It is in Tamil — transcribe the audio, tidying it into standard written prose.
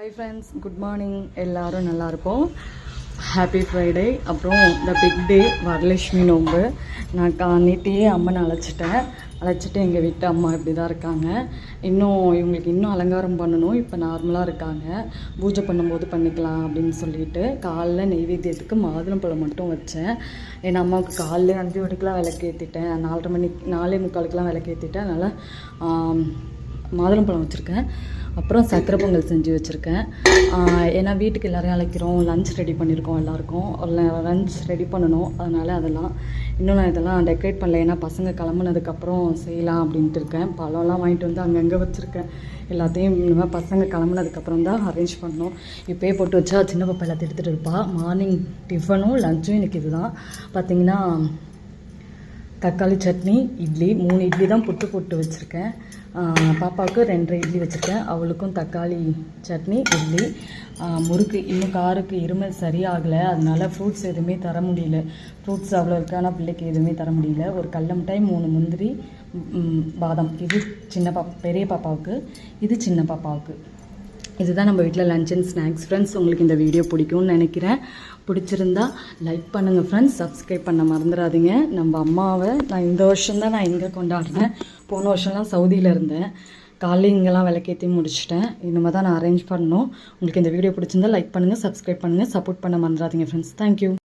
Hi friends, good morning. எல்லாரும் நல்லா இருப்போம். Happy Friday. அப்புறம் இந்த பிக் டே வரலட்சுமி நோன்பு. நான் நேற்றையே அம்மனை அழைச்சிட்டு எங்கள் வீட்டு அம்மா இப்படி தான் இருக்காங்க. இவங்களுக்கு இன்னும் அலங்காரம் பண்ணணும். இப்போ நார்மலாக இருக்காங்க. பூஜை பண்ணும்போது பண்ணிக்கலாம் அப்படின்னு சொல்லிட்டு காலைல நெய்வேத்தியத்துக்கு மாதுளம்பழம் மட்டும் வச்சேன். என் அம்மாவுக்கு காலைல 5 மணிக்கெலாம் விளக்கேற்றிட்டேன், 4:45 விளக்கேற்றிட்டேன். அதனால் மாதுளம்பழம் வச்சுருக்கேன். அப்புறம் சக்கரை பொங்கல் செஞ்சு வச்சுருக்கேன். ஏன்னா வீட்டுக்கு எல்லோரையும் அழைக்கிறோம், லன்ச் ரெடி பண்ணியிருக்கோம். எல்லாேருக்கும் லன்ச் ரெடி பண்ணணும். அதனால் நான் இதெல்லாம் டெக்கரேட் பண்ணல. ஏன்னா பசங்க கிளம்புனதுக்கப்புறம் செய்யலாம் அப்படின்ட்டு இருக்கேன். பழம்லாம் வாங்கிட்டு வந்து அங்கங்கே வச்சுருக்கேன். எல்லாத்தையும் இனிமேல் பசங்க கிளம்புனதுக்கப்புறம் தான் அரேஞ்ச் பண்ணணும். இப்போயே போட்டு வச்சா சின்ன பாப்பா எல்லாத்தையும் எடுத்துகிட்டு இருப்பாள். மார்னிங் டிஃபனும் லஞ்சும் எனக்கு இது தான். பார்த்திங்கன்னா தக்காளி சட்னி, இட்லி, 3 இட்லி தான் போட்டு வச்சுருக்கேன். பாப்பாவுக்கு 2 இட்லி வச்சுருக்கேன். அவளுக்கும் தக்காளி சட்னி, இட்லி. முறுக்கு இன்னும் காருக்கு இருமல் சரியாகலை. அதனால ஃப்ரூட்ஸ் எதுவுமே தர முடியல. ஃப்ரூட்ஸ் அவ்வளோ இருக்கு, ஆனால் பிள்ளைக்கு எதுவுமே தர முடியல. ஒரு கடல மிட்டாய், 3 முந்திரி, பாதாம். இது பெரிய பாப்பாவுக்கு, இது சின்ன பாப்பாவுக்கு. இதுதான் நம்ம வீட்டில் லன்ச் அண்ட் ஸ்நாக்ஸ். ஃப்ரெண்ட்ஸ், உங்களுக்கு இந்த வீடியோ பிடிக்கும்னு நினைக்கிறேன். பிடிச்சிருந்தா லைக் பண்ணுங்கள் ஃப்ரெண்ட்ஸ். சப்ஸ்கிரைப் பண்ண மறந்துடாதீங்க. நம்ம அம்மாவை நான் இந்த வருஷம்தான் நான் இங்கே கொண்டாடுறேன். போன வருஷம்லாம் சவுதியில் இருந்தேன். காலையில் இங்கெல்லாம் விளக்கேற்றி முடிச்சிட்டேன். இனிமேல் தான் நான் அரேஞ்ச் பண்ணணும். உங்களுக்கு இந்த வீடியோ பிடிச்சிருந்தா லைக் பண்ணுங்கள், சப்ஸ்கிரைப் பண்ணுங்கள், சப்போர்ட் பண்ண மறந்துடாதீங்க ஃப்ரெண்ட்ஸ். தேங்க்யூ.